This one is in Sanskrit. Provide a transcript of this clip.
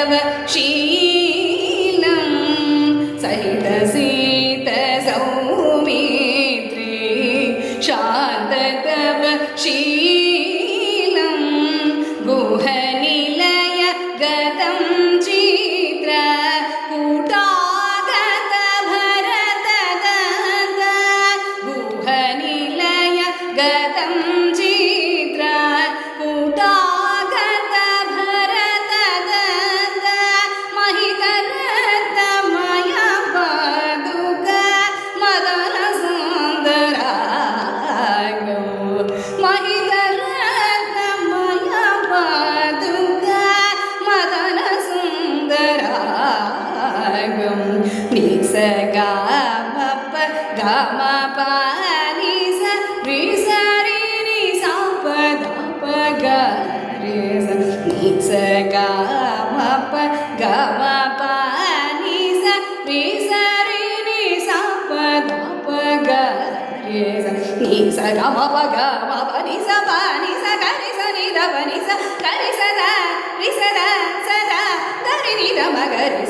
तव शीलं सहितसीत सौमित्रे शान्त तव शीलं गुहनिलय गतं चित्र कूटागत भरतदत्त गुहनिलय गतं चित्र कूटागत भरतदत्त महितरत्नमय पादुक मदन सुन्दरागो महितरत्नमय पादुक मदन सुन्दरागो निस गा मप गा म प नि स रि स रि नि स प द प ग रे स नि स गा म प ग म प नि स रि स रि नि स प द प ग रे स नि स ग म प ग म प नि स प नि स ग रि स नि द प नि स ग रि स द रि स द स द ग रि नि द म ग रि